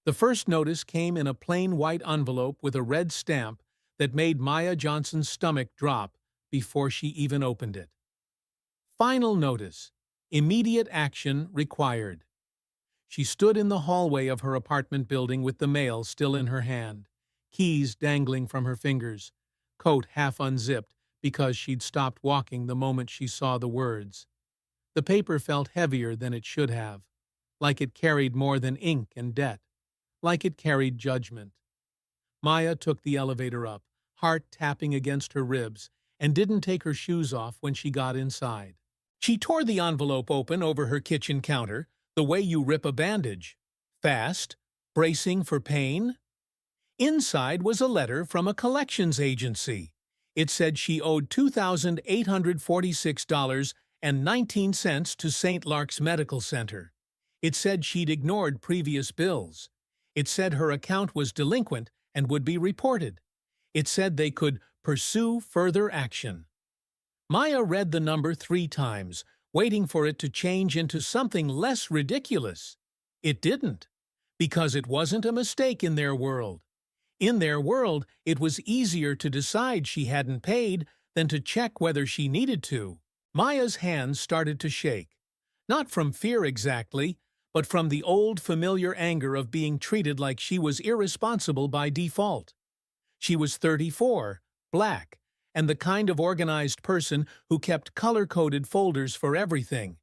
The first notice came in a plain white envelope with a red stamp that made Maya Johnson's stomach drop before she even opened it. Final notice. Immediate action required. She stood in the hallway of her apartment building with the mail still in her hand, keys dangling from her fingers, coat half unzipped because she'd stopped walking the moment she saw the words. The paper felt heavier than it should have, like it carried more than ink and debt, like it carried judgment. Maya took the elevator up, heart tapping against her ribs, and didn't take her shoes off when she got inside. She tore the envelope open over her kitchen counter, the way you rip a bandage. Fast, bracing for pain. Inside was a letter from a collections agency. It said she owed $2,846.19 to St. Lark's Medical Center. It said she'd ignored previous bills. It said her account was delinquent and would be reported. It said they could pursue further action. Maya read the number 3 times, waiting for it to change into something less ridiculous. It didn't, because it wasn't a mistake in their world. In their world, it was easier to decide she hadn't paid than to check whether she needed to. Maya's hands started to shake, not from fear exactly, but from the old familiar anger of being treated like she was irresponsible by default. She was 34, black, and the kind of organized person who kept color-coded folders for everything: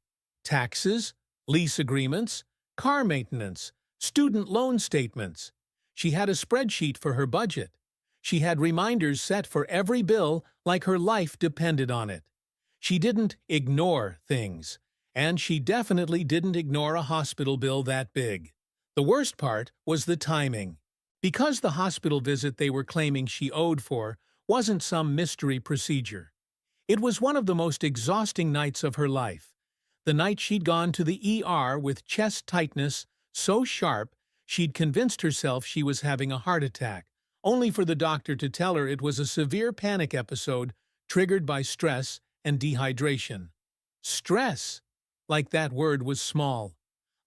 taxes, lease agreements, car maintenance, student loan statements. She had a spreadsheet for her budget. She had reminders set for every bill like her life depended on it. She didn't ignore things, and she definitely didn't ignore a hospital bill that big. The worst part was the timing. Because the hospital visit they were claiming she owed for wasn't some mystery procedure. It was one of the most exhausting nights of her life. The night she'd gone to the ER with chest tightness so sharp she'd convinced herself she was having a heart attack, only for the doctor to tell her it was a severe panic episode triggered by stress and dehydration. Stress! Like that word was small.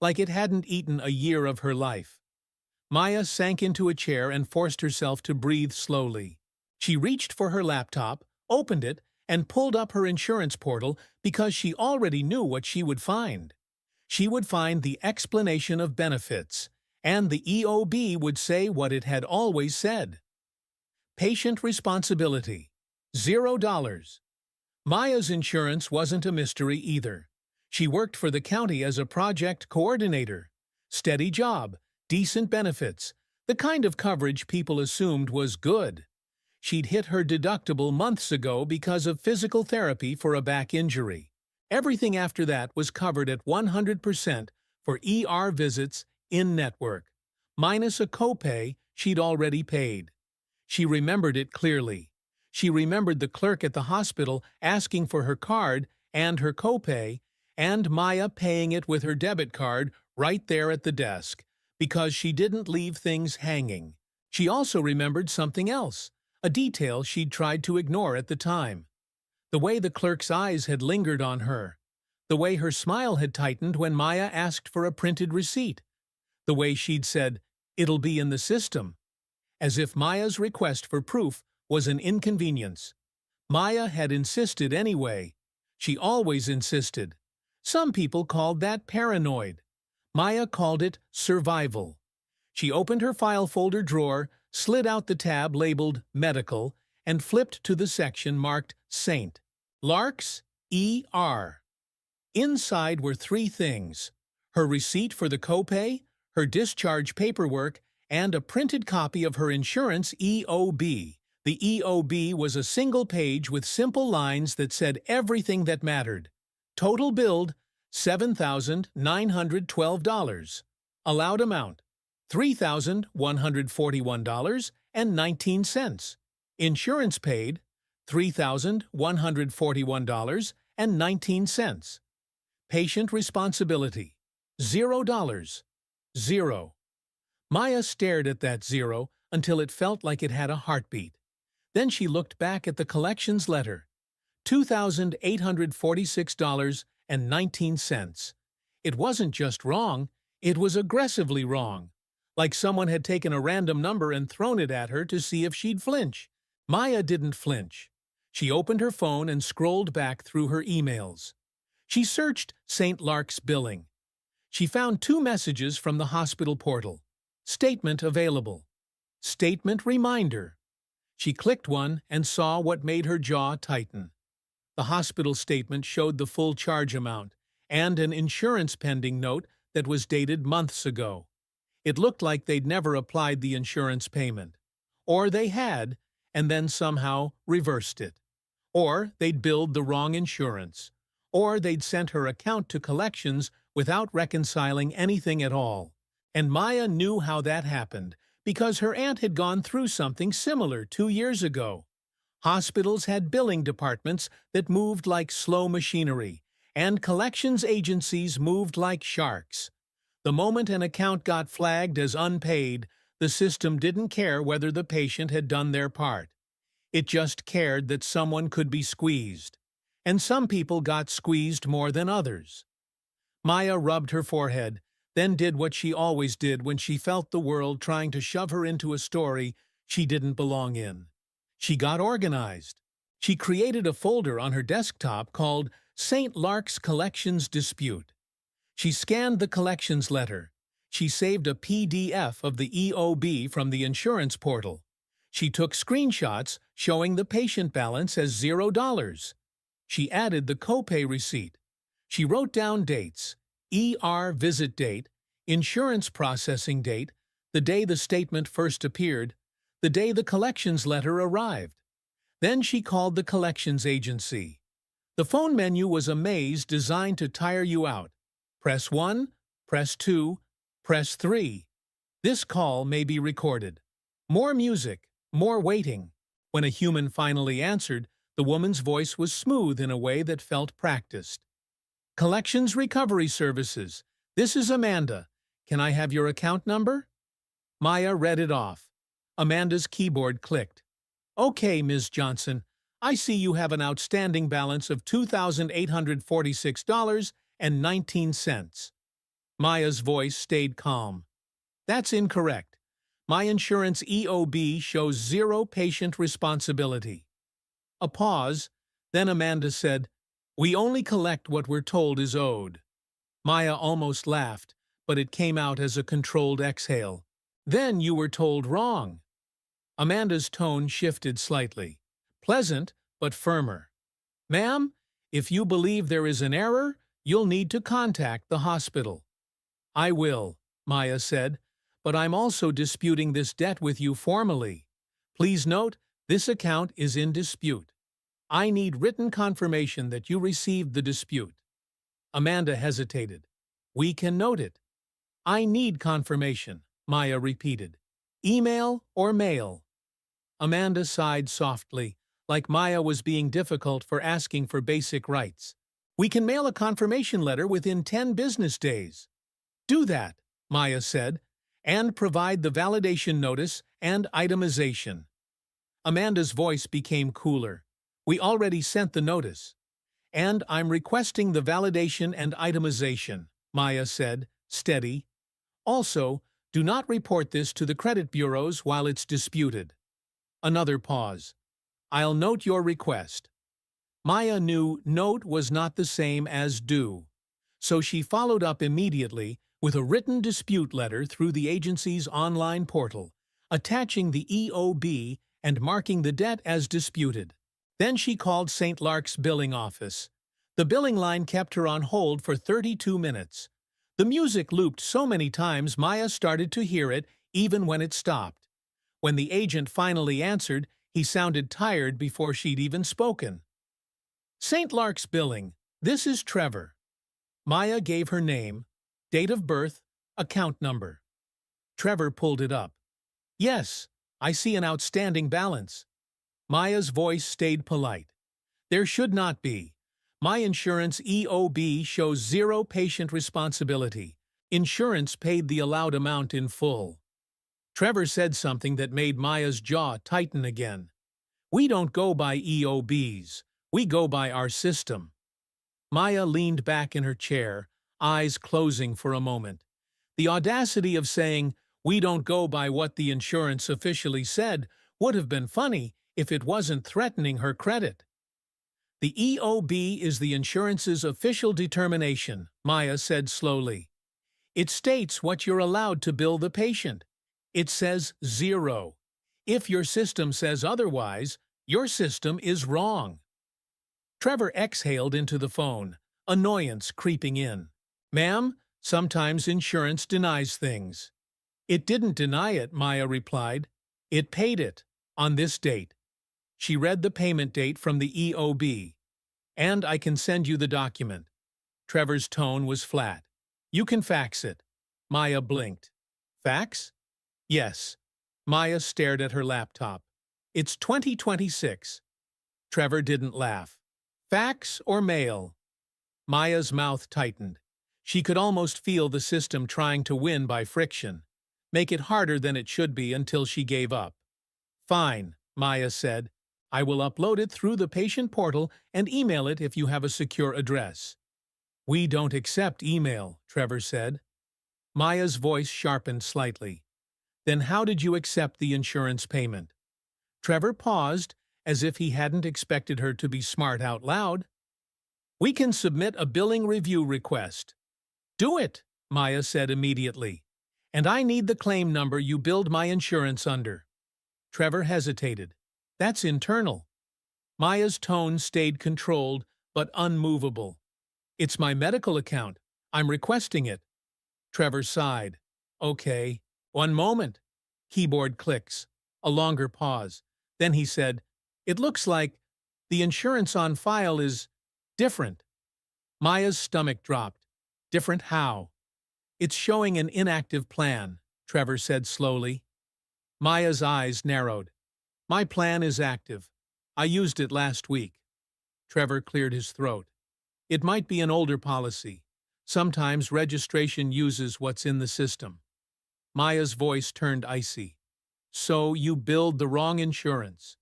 Like it hadn't eaten a year of her life. Maya sank into a chair and forced herself to breathe slowly. She reached for her laptop, opened it, and pulled up her insurance portal because she already knew what she would find. She would find the explanation of benefits, and the EOB would say what it had always said. Patient responsibility. $0. Maya's insurance wasn't a mystery either. She worked for the county as a project coordinator. Steady job, decent benefits, the kind of coverage people assumed was good. She'd hit her deductible months ago because of physical therapy for a back injury. Everything after that was covered at 100% for ER visits in-network, minus a copay she'd already paid. She remembered it clearly. She remembered the clerk at the hospital asking for her card and her copay, and Maya paying it with her debit card right there at the desk, because she didn't leave things hanging. She also remembered something else, a detail she'd tried to ignore at the time. The way the clerk's eyes had lingered on her. The way her smile had tightened when Maya asked for a printed receipt. The way she'd said, "It'll be in the system," as if Maya's request for proof was an inconvenience. Maya had insisted anyway. She always insisted. Some people called that paranoid. Maya called it survival. She opened her file folder drawer, slid out the tab labeled Medical, and flipped to the section marked St. Lark's ER. Inside were 3 things: her receipt for the copay, her discharge paperwork, and a printed copy of her insurance EOB. The EOB was a single page with simple lines that said everything that mattered. Total billed, $7,912. Allowed amount, $3,141.19. Insurance paid, $3,141.19. Patient responsibility, $0. 0. Maya stared at that 0 until it felt like it had a heartbeat. Then she looked back at the collections letter. $2,846.19. It wasn't just wrong, it was aggressively wrong. like someone had taken a random number and thrown it at her to see if she'd flinch. Maya didn't flinch. She opened her phone and scrolled back through her emails. She searched St. Lark's billing. She found 2 messages from the hospital portal. Statement available. Statement reminder. She clicked one and saw what made her jaw tighten. The hospital statement showed the full charge amount and an insurance pending note that was dated months ago. It looked like they'd never applied the insurance payment. Or they had, and then somehow reversed it. Or they'd billed the wrong insurance. Or they'd sent her account to collections without reconciling anything at all. And Maya knew how that happened, because her aunt had gone through something similar 2 years ago. Hospitals had billing departments that moved like slow machinery, and collections agencies moved like sharks. The moment an account got flagged as unpaid, the system didn't care whether the patient had done their part. It just cared that someone could be squeezed. And some people got squeezed more than others. Maya rubbed her forehead, then did what she always did when she felt the world trying to shove her into a story she didn't belong in. She got organized. She created a folder on her desktop called St. Lark's Collections Dispute. She scanned the collections letter. She saved a PDF of the EOB from the insurance portal. She took screenshots showing the patient balance as $0. She added the copay receipt. She wrote down dates: ER visit date, insurance processing date, the day the statement first appeared, the day the collections letter arrived. Then she called the collections agency. The phone menu was a maze designed to tire you out. Press 1, press 2, press 3. This call may be recorded. More music, more waiting. When a human finally answered, the woman's voice was smooth in a way that felt practiced. Collections Recovery Services. This is Amanda. Can I have your account number? Maya read it off. Amanda's keyboard clicked. Okay, Ms. Johnson. I see you have an outstanding balance of $2,846.19. Maya's voice stayed calm. That's incorrect. My insurance EOB shows 0 patient responsibility. A pause. Then Amanda said, "We only collect what we're told is owed." Maya almost laughed, but it came out as a controlled exhale. Then you were told wrong. Amanda's tone shifted slightly. Pleasant, but firmer. Ma'am, if you believe there is an error, you'll need to contact the hospital. I will, Maya said, but I'm also disputing this debt with you formally. Please note, this account is in dispute. I need written confirmation that you received the dispute. Amanda hesitated. We can note it. I need confirmation, Maya repeated. Email or mail? Amanda sighed softly, like Maya was being difficult for asking for basic rights. We can mail a confirmation letter within 10 business days. Do that, Maya said, and provide the validation notice and itemization. Amanda's voice became cooler. We already sent the notice. And I'm requesting the validation and itemization, Maya said, steady. Also, do not report this to the credit bureaus while it's disputed. Another pause. I'll note your request. Maya knew note was not the same as do, so she followed up immediately with a written dispute letter through the agency's online portal, attaching the EOB and marking the debt as disputed. Then she called St. Lark's billing office. The billing line kept her on hold for 32 minutes. The music looped so many times Maya started to hear it even when it stopped. When the agent finally answered, he sounded tired before she'd even spoken. St. Lark's billing, this is Trevor. Maya gave her name, date of birth, account number. Trevor pulled it up. Yes, I see an outstanding balance. Maya's voice stayed polite. There should not be. My insurance EOB shows 0 patient responsibility. Insurance paid the allowed amount in full. Trevor said something that made Maya's jaw tighten again. We don't go by EOBs. We go by our system. Maya leaned back in her chair, eyes closing for a moment. The audacity of saying, We don't go by what the insurance officially said. Would have been funny if it wasn't threatening her credit. The EOB is the insurance's official determination, Maya said slowly. It states what you're allowed to bill the patient. It says 0. If your system says otherwise, your system is wrong. Trevor exhaled into the phone, annoyance creeping in. Ma'am, sometimes insurance denies things. It didn't deny it, Maya replied. It paid it, on this date. She read the payment date from the EOB. And I can send you the document. Trevor's tone was flat. You can fax it. Maya blinked. Fax? Yes. Maya stared at her laptop. It's 2026. Trevor didn't laugh. Fax or mail? Maya's mouth tightened. She could almost feel the system trying to win by friction, make it harder than it should be until she gave up. Fine, Maya said. I will upload it through the patient portal and email it if you have a secure address. We don't accept email, Trevor said. Maya's voice sharpened slightly. Then how did you accept the insurance payment? Trevor paused, as if he hadn't expected her to be smart out loud. We can submit a billing review request. Do it, Maya said immediately. And I need the claim number you billed my insurance under. Trevor hesitated. That's internal. Maya's tone stayed controlled, but unmovable. It's my medical account. I'm requesting it. Trevor sighed. Okay. One moment. Keyboard clicks. A longer pause. Then he said, It looks like the insurance on file is different. Maya's stomach dropped. Different how? It's showing an inactive plan, Trevor said slowly. Maya's eyes narrowed. My plan is active. I used it last week. Trevor cleared his throat. It might be an older policy. Sometimes registration uses what's in the system. Maya's voice turned icy. So you billed the wrong insurance.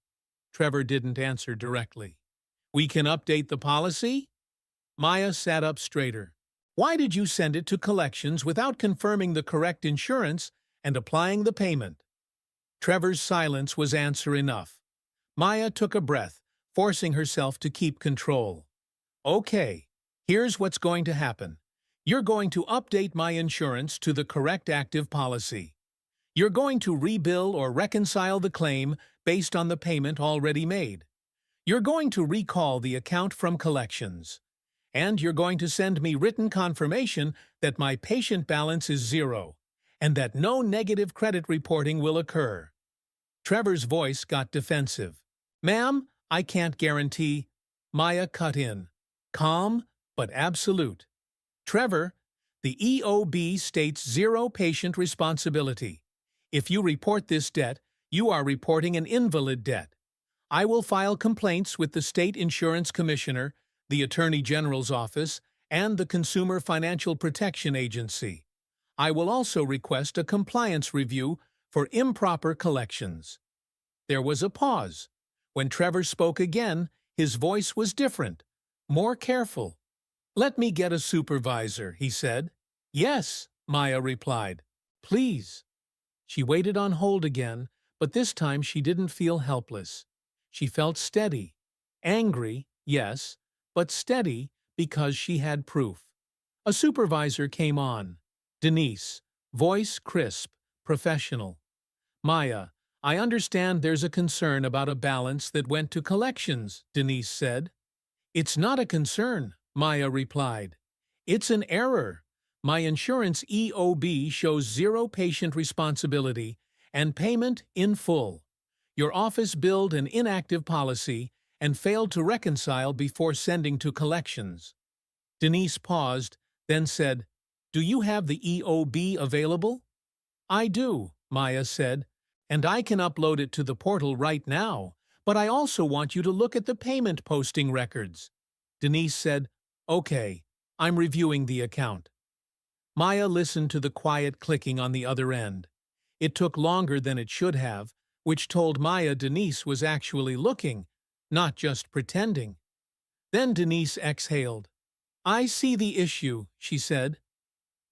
Trevor didn't answer directly. We can update the policy? Maya sat up straighter. Why did you send it to collections without confirming the correct insurance and applying the payment? Trevor's silence was answer enough. Maya took a breath, forcing herself to keep control. Okay, here's what's going to happen. You're going to update my insurance to the correct active policy. You're going to rebill or reconcile the claim based on the payment already made. You're going to recall the account from collections. And you're going to send me written confirmation that my patient balance is 0, and that no negative credit reporting will occur. Trevor's voice got defensive. Ma'am, I can't guarantee. Maya cut in. Calm, but absolute. Trevor, the EOB states 0 patient responsibility. If you report this debt, you are reporting an invalid debt. I will file complaints with the State Insurance Commissioner, the Attorney General's Office, and the Consumer Financial Protection Agency. I will also request a compliance review for improper collections. There was a pause. When Trevor spoke again, his voice was different, more careful. Let me get a supervisor, he said. Yes, Maya replied. Please. She waited on hold again, but this time she didn't feel helpless. She felt steady. Angry, yes, but steady because she had proof. A supervisor came on. Denise, voice crisp, professional. Maya, I understand there's a concern about a balance that went to collections, Denise said. It's not a concern, Maya replied. It's an error. My insurance EOB shows 0 patient responsibility and payment in full. Your office billed an inactive policy and failed to reconcile before sending to collections. Denise paused, then said, Do you have the EOB available? I do, Maya said, and I can upload it to the portal right now, but I also want you to look at the payment posting records. Denise said, Okay, I'm reviewing the account. Maya listened to the quiet clicking on the other end. It took longer than it should have, which told Maya Denise was actually looking, not just pretending. Then Denise exhaled. I see the issue, she said.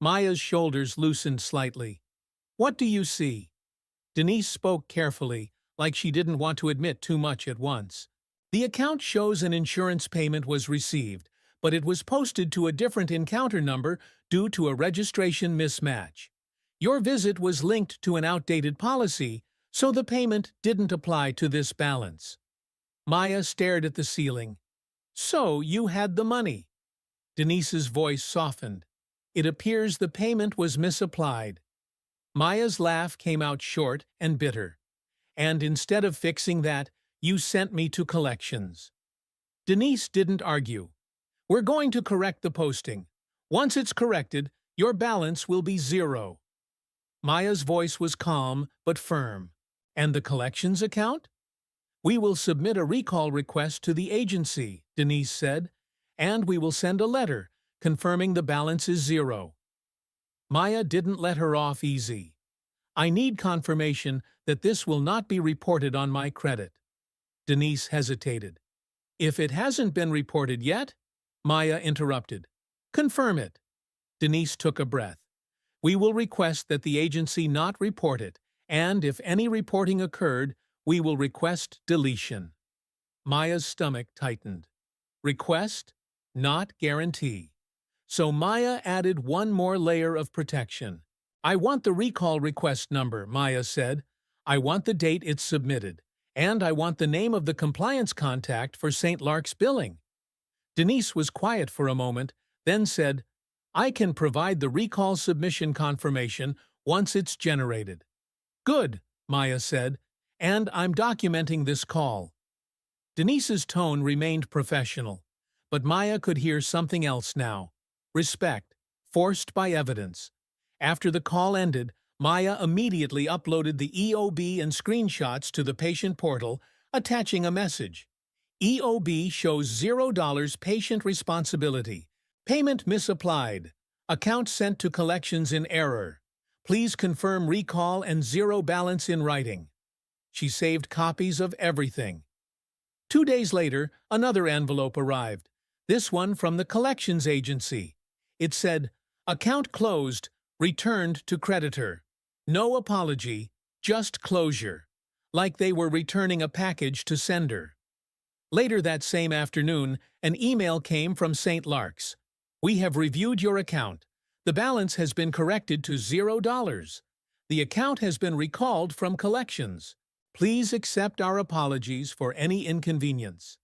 Maya's shoulders loosened slightly. What do you see? Denise spoke carefully, like she didn't want to admit too much at once. The account shows an insurance payment was received, but it was posted to a different encounter number due to a registration mismatch. Your visit was linked to an outdated policy, so the payment didn't apply to this balance. Maya stared at the ceiling. So you had the money. Denise's voice softened. It appears the payment was misapplied. Maya's laugh came out short and bitter. And instead of fixing that, you sent me to collections. Denise didn't argue. We're going to correct the posting. Once it's corrected, your balance will be 0. Maya's voice was calm but firm. And the collections account? We will submit a recall request to the agency, Denise said, and we will send a letter confirming the balance is 0. Maya didn't let her off easy. I need confirmation that this will not be reported on my credit. Denise hesitated. If it hasn't been reported yet? Maya interrupted. Confirm it. Denise took a breath. We will request that the agency not report it, and if any reporting occurred, we will request deletion. Maya's stomach tightened. Request, not guarantee. So Maya added one more layer of protection. I want the recall request number, Maya said. I want the date it's submitted. And I want the name of the compliance contact for St. Lark's billing. Denise was quiet for a moment, then said, I can provide the recall submission confirmation once it's generated. Good, Maya said, and I'm documenting this call. Denise's tone remained professional, but Maya could hear something else now. Respect, forced by evidence. After the call ended, Maya immediately uploaded the EOB and screenshots to the patient portal, attaching a message. EOB shows $0 patient responsibility. Payment misapplied. Account sent to collections in error. Please confirm recall and 0 balance in writing. She saved copies of everything. 2 days later, another envelope arrived, this one from the collections agency. It said, account closed, returned to creditor. No apology, just closure. Like they were returning a package to sender. Later that same afternoon, an email came from St. Lark's. We have reviewed your account. The balance has been corrected to $0. The account has been recalled from collections. Please accept our apologies for any inconvenience.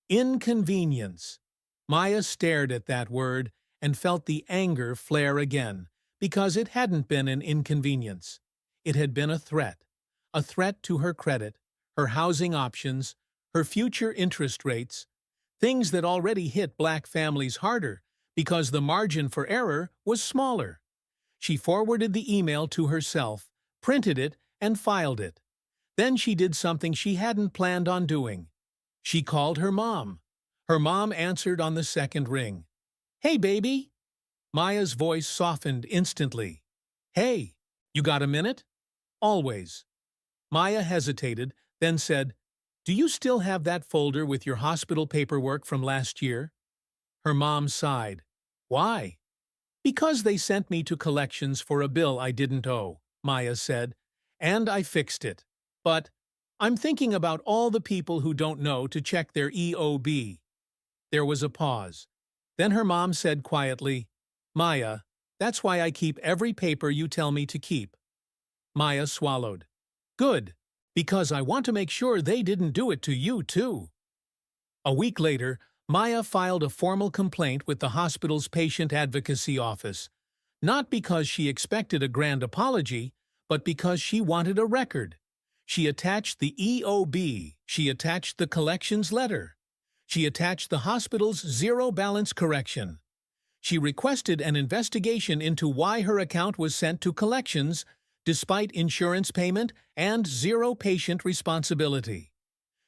Inconvenience. Maya stared at that word and felt the anger flare again, because it hadn't been an inconvenience. It had been a threat to her credit, her housing options, her future interest rates, things that already hit Black families harder because the margin for error was smaller. She forwarded the email to herself, printed it, and filed it. Then she did something she hadn't planned on doing. She called her mom. Her mom answered on the second ring. Hey, baby. Maya's voice softened instantly. Hey, you got a minute? Always. Maya hesitated, then said, Do you still have that folder with your hospital paperwork from last year? Her mom sighed. Why? Because they sent me to collections for a bill I didn't owe, Maya said, and I fixed it. But I'm thinking about all the people who don't know to check their EOB. There was a pause. Then her mom said quietly, Maya, that's why I keep every paper you tell me to keep. Maya swallowed. Good, because I want to make sure they didn't do it to you too. A week later, Maya filed a formal complaint with the hospital's patient advocacy office, not because she expected a grand apology, but because she wanted a record. She attached the EOB, she attached the collections letter, she attached the hospital's zero balance correction. She requested an investigation into why her account was sent to collections despite insurance payment and zero patient responsibility.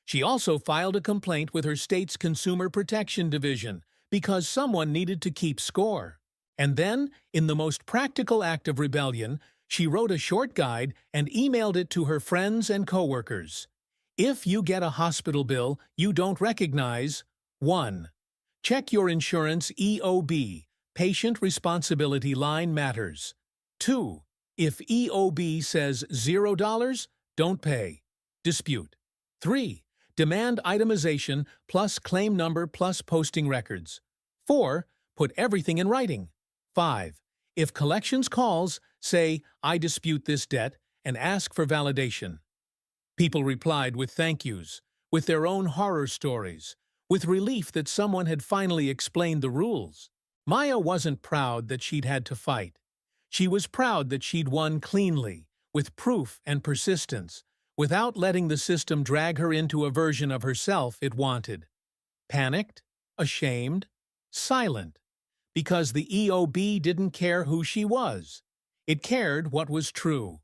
She also filed a complaint with her state's Consumer Protection Division because someone needed to keep score. And then, in the most practical act of rebellion, she wrote a short guide and emailed it to her friends and coworkers. If you get a hospital bill you don't recognize, 1. Check your insurance EOB, Patient Responsibility Line Matters. 2. If EOB says $0, don't pay. Dispute. 3. Demand itemization plus claim number plus posting records. 4. Put everything in writing. 5. If collections calls, say, I dispute this debt, and ask for validation. People replied with thank yous, with their own horror stories, with relief that someone had finally explained the rules. Maya wasn't proud that she'd had to fight. She was proud that she'd won cleanly, with proof and persistence, without letting the system drag her into a version of herself it wanted. Panicked, ashamed, silent, because the EOB didn't care who she was. It cared what was true.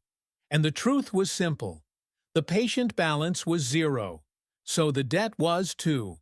And the truth was simple. The patient balance was 0, so the debt was too.